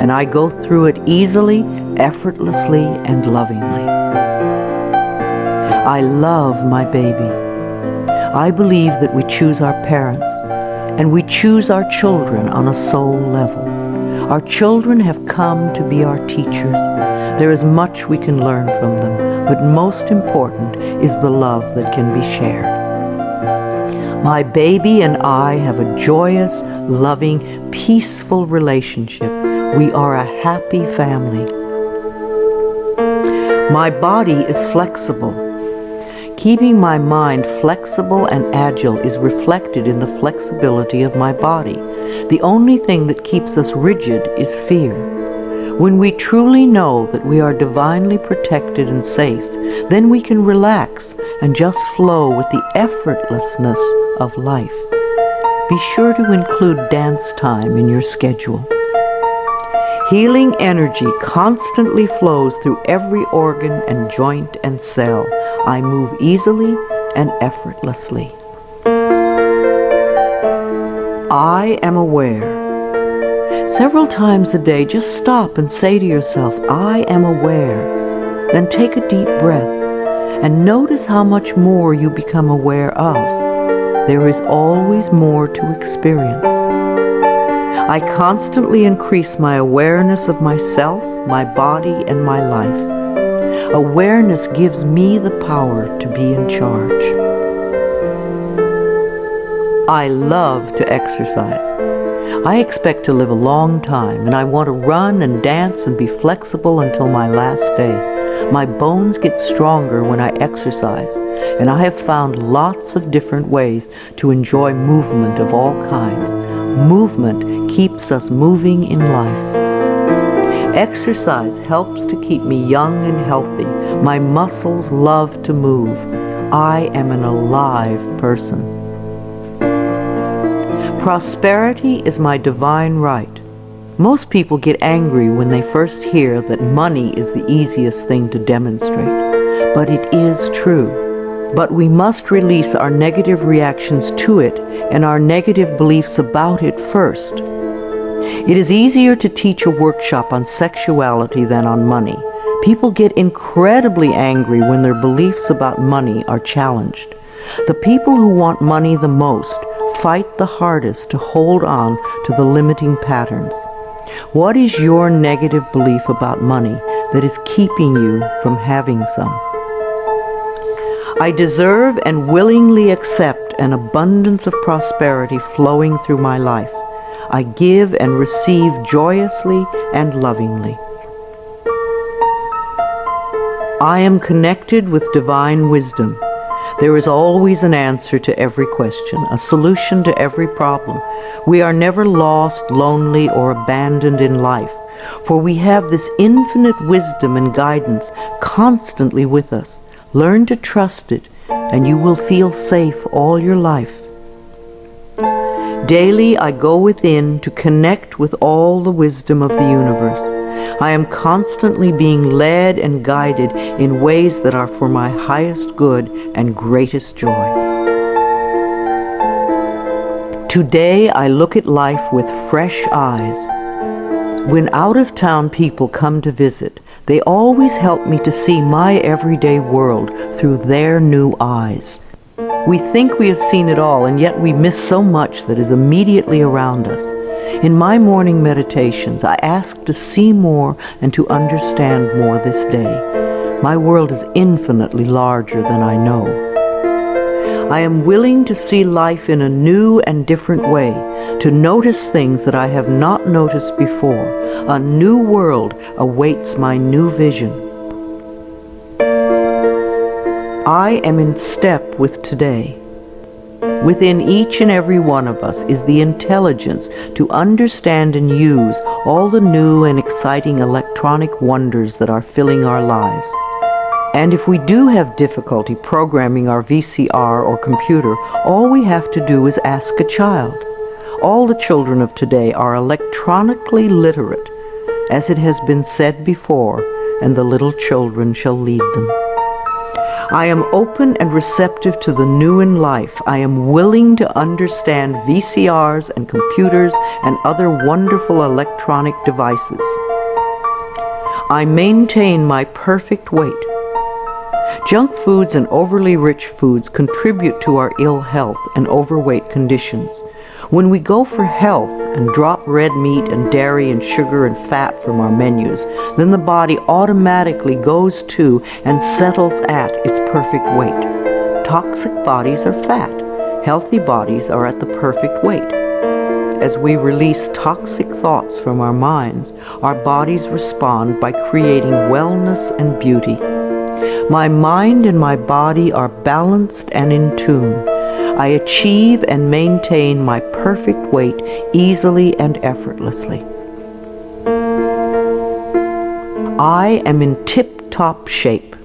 and I go through it easily, effortlessly, and lovingly. I love my baby. I believe that we choose our parents, and we choose our children on a soul level. Our children have come to be our teachers. There is much we can learn from them, but most important is the love that can be shared. My baby and I have a joyous, loving, peaceful relationship. We are a happy family. My body is flexible. Keeping my mind flexible and agile is reflected in the flexibility of my body. The only thing that keeps us rigid is fear. When we truly know that we are divinely protected and safe, then we can relax and just flow with the effortlessness of life. Be sure to include dance time in your schedule. Healing energy constantly flows through every organ and joint and cell. I move easily and effortlessly. I am aware. Several times a day, just stop and say to yourself, I am aware. Then take a deep breath and notice how much more you become aware of. There is always more to experience. I constantly increase my awareness of myself, my body, and my life. Awareness gives me the power to be in charge. I love to exercise. I expect to live a long time, and I want to run and dance and be flexible until my last day. My bones get stronger when I exercise, and I have found lots of different ways to enjoy movement of all kinds. Movement keeps us moving in life. Exercise helps to keep me young and healthy. My muscles love to move. I am an alive person. Prosperity is my divine right. Most people get angry when they first hear that money is the easiest thing to demonstrate. But it is true. But we must release our negative reactions to it and our negative beliefs about it first. It is easier to teach a workshop on sexuality than on money. People get incredibly angry when their beliefs about money are challenged. The people who want money the most fight the hardest to hold on to the limiting patterns. What is your negative belief about money that is keeping you from having some? I deserve and willingly accept an abundance of prosperity flowing through my life. I give and receive joyously and lovingly. I am connected with divine wisdom. There is always an answer to every question, a solution to every problem. We are never lost, lonely, or abandoned in life, for we have this infinite wisdom and guidance constantly with us. Learn to trust it, and you will feel safe all your life. Daily I go within to connect with all the wisdom of the universe. I am constantly being led and guided in ways that are for my highest good and greatest joy. Today I look at life with fresh eyes. When out-of-town people come to visit, they always help me to see my everyday world through their new eyes. We think we have seen it all, and yet we miss so much that is immediately around us. In my morning meditations, I ask to see more and to understand more this day. My world is infinitely larger than I know. I am willing to see life in a new and different way, to notice things that I have not noticed before. A new world awaits my new vision. I am in step with today. Within each and every one of us is the intelligence to understand and use all the new and exciting electronic wonders that are filling our lives. And if we do have difficulty programming our VCR or computer, all we have to do is ask a child. All the children of today are electronically literate, as it has been said before, and the little children shall lead them. I am open and receptive to the new in life. I am willing to understand VCRs and computers and other wonderful electronic devices. I maintain my perfect weight. Junk foods and overly rich foods contribute to our ill health and overweight conditions. When we go for health and drop red meat and dairy and sugar and fat from our menus, then the body automatically goes to and settles at its perfect weight. Toxic bodies are fat. Healthy bodies are at the perfect weight. As we release toxic thoughts from our minds, our bodies respond by creating wellness and beauty. My mind and my body are balanced and in tune. I achieve and maintain my perfect weight easily and effortlessly. I am in tip-top shape.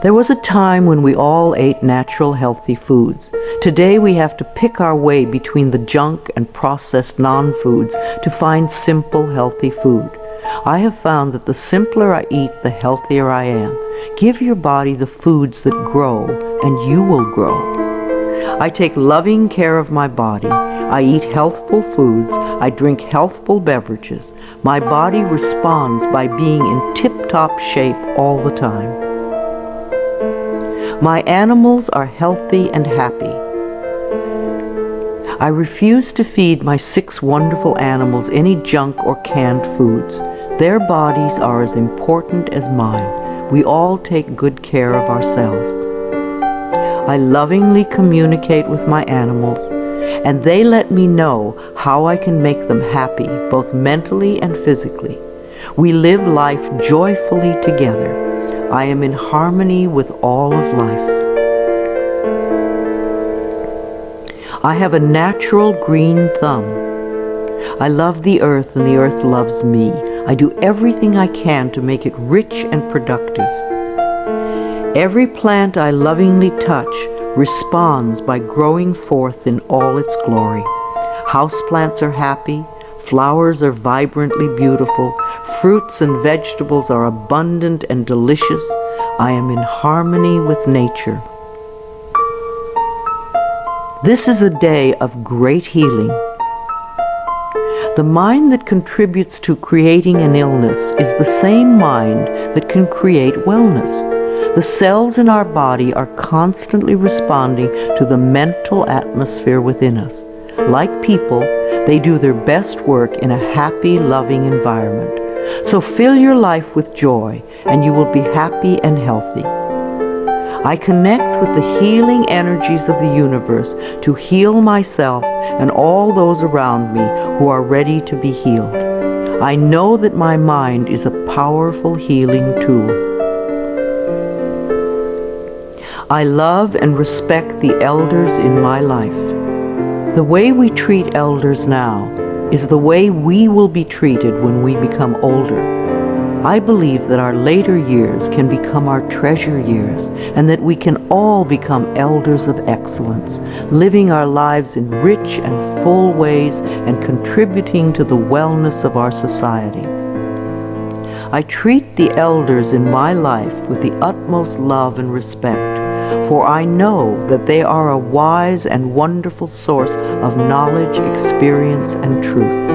There was a time when we all ate natural, healthy foods. Today we have to pick our way between the junk and processed non-foods to find simple, healthy food. I have found that the simpler I eat, the healthier I am. Give your body the foods that grow, and you will grow. I take loving care of my body. I eat healthful foods. I drink healthful beverages. My body responds by being in tip-top shape all the time. My animals are healthy and happy. I refuse to feed my 6 wonderful animals any junk or canned foods. Their bodies are as important as mine. We all take good care of ourselves. I lovingly communicate with my animals, and they let me know how I can make them happy, both mentally and physically. We live life joyfully together. I am in harmony with all of life. I have a natural green thumb. I love the earth, and the earth loves me. I do everything I can to make it rich and productive. Every plant I lovingly touch responds by growing forth in all its glory. Houseplants are happy, flowers are vibrantly beautiful, fruits and vegetables are abundant and delicious. I am in harmony with nature. This is a day of great healing. The mind that contributes to creating an illness is the same mind that can create wellness. The cells in our body are constantly responding to the mental atmosphere within us. Like people, they do their best work in a happy, loving environment. So fill your life with joy, and you will be happy and healthy. I connect with the healing energies of the universe to heal myself and all those around me who are ready to be healed. I know that my mind is a powerful healing tool. I love and respect the elders in my life. The way we treat elders now is the way we will be treated when we become older. I believe that our later years can become our treasure years, and that we can all become elders of excellence, living our lives in rich and full ways and contributing to the wellness of our society. I treat the elders in my life with the utmost love and respect, for I know that they are a wise and wonderful source of knowledge, experience, and truth.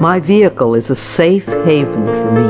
My vehicle is a safe haven for me.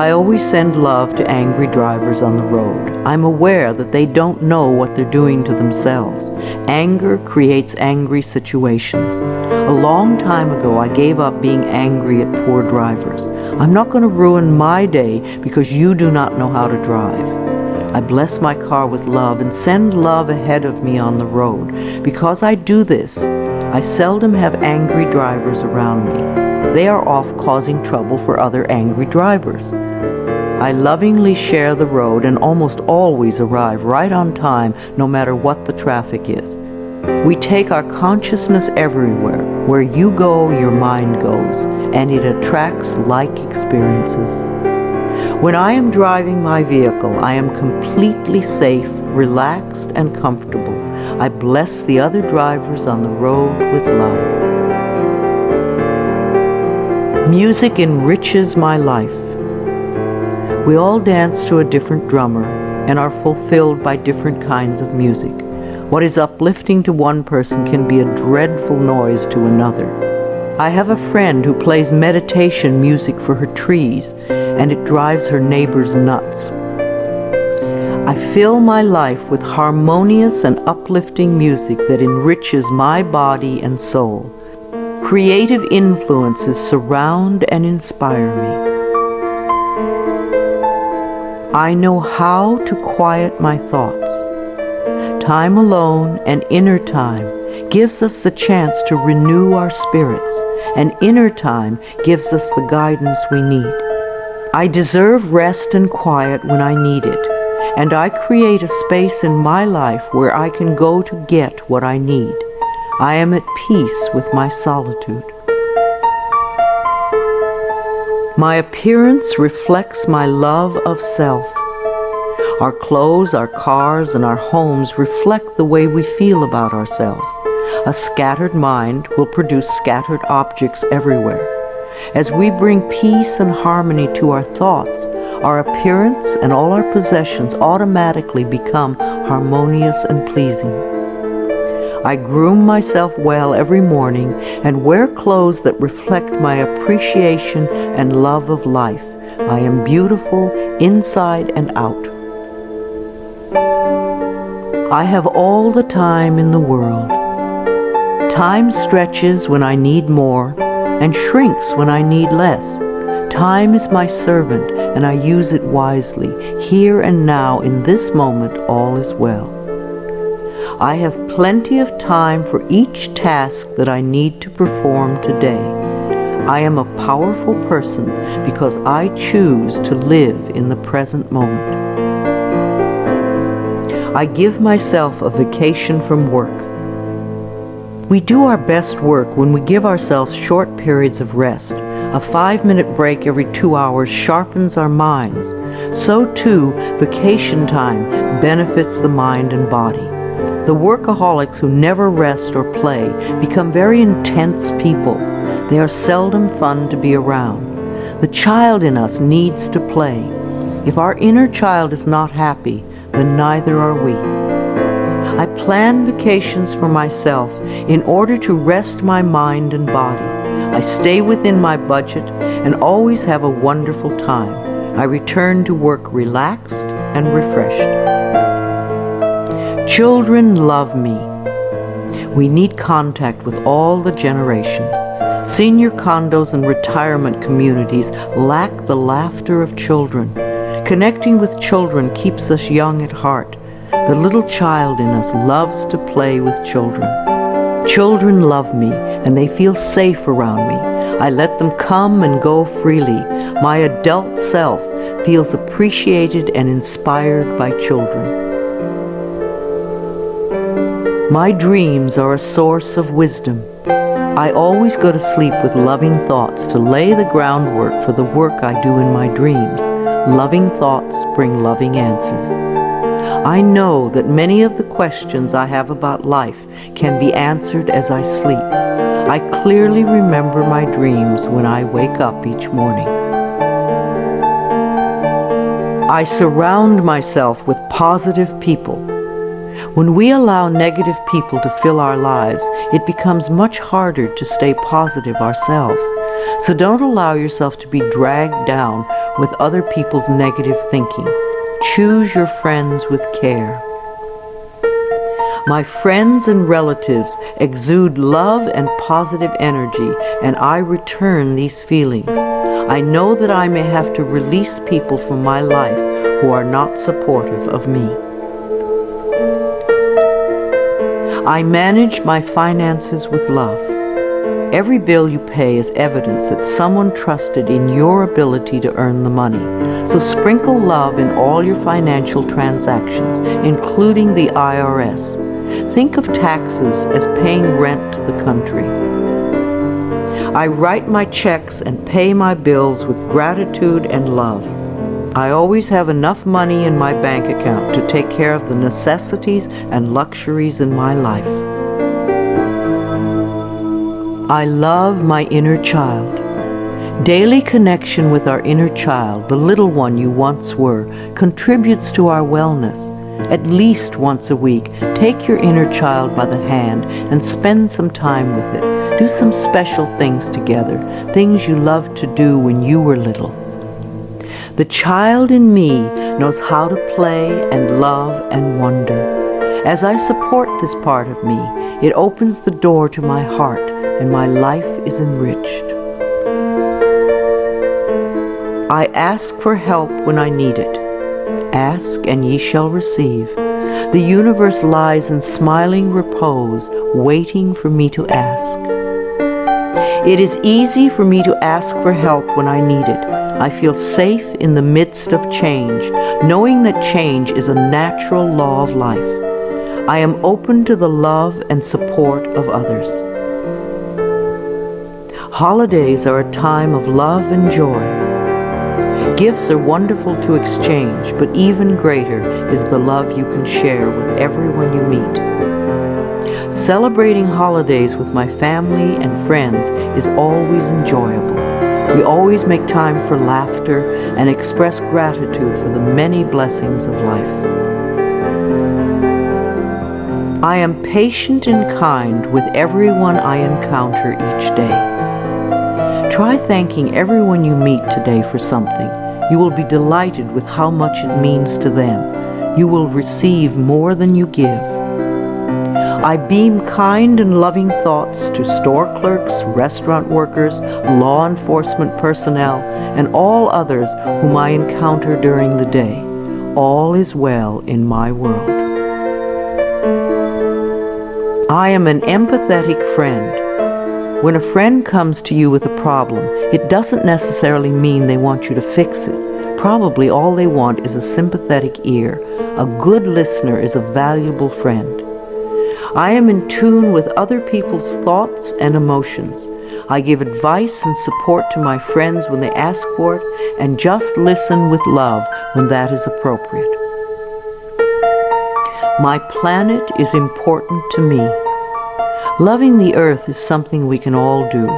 I always send love to angry drivers on the road. I'm aware that they don't know what they're doing to themselves. Anger creates angry situations. A long time ago, I gave up being angry at poor drivers. I'm not going to ruin my day because you do not know how to drive. I bless my car with love and send love ahead of me on the road. Because I do this, I seldom have angry drivers around me. They are off causing trouble for other angry drivers. I lovingly share the road and almost always arrive right on time, no matter what the traffic is. We take our consciousness everywhere. Where you go, your mind goes, and it attracts like experiences. When I am driving my vehicle, I am completely safe, relaxed, and comfortable. I bless the other drivers on the road with love. Music enriches my life. We all dance to a different drummer and are fulfilled by different kinds of music. What is uplifting to one person can be a dreadful noise to another. I have a friend who plays meditation music for her trees, and it drives her neighbors nuts. I fill my life with harmonious and uplifting music that enriches my body and soul. Creative influences surround and inspire me. I know how to quiet my thoughts. Time alone and inner time gives us the chance to renew our spirits, and inner time gives us the guidance we need. I deserve rest and quiet when I need it, and I create a space in my life where I can go to get what I need. I am at peace with my solitude. My appearance reflects my love of self. Our clothes, our cars, and our homes reflect the way we feel about ourselves. A scattered mind will produce scattered objects everywhere. As we bring peace and harmony to our thoughts, our appearance and all our possessions automatically become harmonious and pleasing. I groom myself well every morning and wear clothes that reflect my appreciation and love of life. I am beautiful inside and out. I have all the time in the world. Time stretches when I need more and shrinks when I need less. Time is my servant, and I use it wisely. Here and now, in this moment, all is well. I have plenty of time for each task that I need to perform today. I am a powerful person because I choose to live in the present moment. I give myself a vacation from work. We do our best work when we give ourselves short periods of rest. A 5-minute break every 2 hours sharpens our minds. So too, vacation time benefits the mind and body. The workaholics who never rest or play become very intense people. They are seldom fun to be around. The child in us needs to play. If our inner child is not happy, then neither are we. I plan vacations for myself in order to rest my mind and body. I stay within my budget and always have a wonderful time. I return to work relaxed and refreshed. Children love me. We need contact with all the generations. Senior condos and retirement communities lack the laughter of children. Connecting with children keeps us young at heart. The little child in us loves to play with children. Children love me, and they feel safe around me. I let them come and go freely. My adult self feels appreciated and inspired by children. My dreams are a source of wisdom. I always go to sleep with loving thoughts to lay the groundwork for the work I do in my dreams. Loving thoughts bring loving answers. I know that many of the questions I have about life can be answered as I sleep. I clearly remember my dreams when I wake up each morning. I surround myself with positive people. When we allow negative people to fill our lives, it becomes much harder to stay positive ourselves. So don't allow yourself to be dragged down with other people's negative thinking. Choose your friends with care. My friends and relatives exude love and positive energy, and I return these feelings. I know that I may have to release people from my life who are not supportive of me. I manage my finances with love. Every bill you pay is evidence that someone trusted in your ability to earn the money. So sprinkle love in all your financial transactions, including the IRS. Think of taxes as paying rent to the country. I write my checks and pay my bills with gratitude and love. I always have enough money in my bank account to take care of the necessities and luxuries in my life. I love my inner child. Daily connection with our inner child, the little one you once were, contributes to our wellness. At least once a week, take your inner child by the hand and spend some time with it. Do some special things together, things you loved to do when you were little. The child in me knows how to play and love and wonder. As I support this part of me, it opens the door to my heart, and my life is enriched. I ask for help when I need it. Ask, and ye shall receive. The universe lies in smiling repose, waiting for me to ask. It is easy for me to ask for help when I need it. I feel safe in the midst of change, knowing that change is a natural law of life. I am open to the love and support of others. Holidays are a time of love and joy. Gifts are wonderful to exchange, but even greater is the love you can share with everyone you meet. Celebrating holidays with my family and friends is always enjoyable. We always make time for laughter and express gratitude for the many blessings of life. I am patient and kind with everyone I encounter each day. Try thanking everyone you meet today for something. You will be delighted with how much it means to them. You will receive more than you give. I beam kind and loving thoughts to store clerks, restaurant workers, law enforcement personnel, and all others whom I encounter during the day. All is well in my world. I am an empathetic friend. When a friend comes to you with a problem, it doesn't necessarily mean they want you to fix it. Probably all they want is a sympathetic ear. A good listener is a valuable friend. I am in tune with other people's thoughts and emotions. I give advice and support to my friends when they ask for it, and just listen with love when that is appropriate. My planet is important to me. Loving the earth is something we can all do.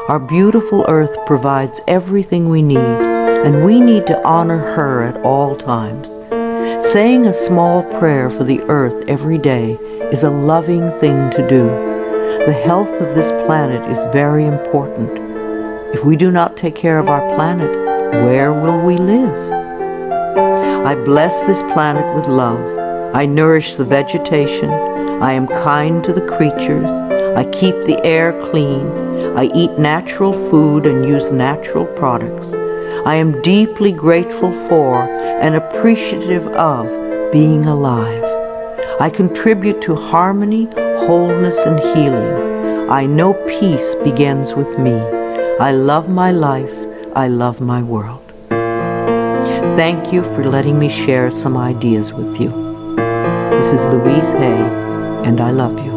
Our beautiful earth provides everything we need, and we need to honor her at all times. Saying a small prayer for the earth every day is a loving thing to do. The health of this planet is very important. If we do not take care of our planet, where will we live? I bless this planet with love. I nourish the vegetation. I am kind to the creatures. I keep the air clean. I eat natural food and use natural products. I am deeply grateful for and appreciative of being alive. I contribute to harmony, wholeness, and healing. I know peace begins with me. I love my life. I love my world. Thank you for letting me share some ideas with you. This is Louise Hay, and I love you.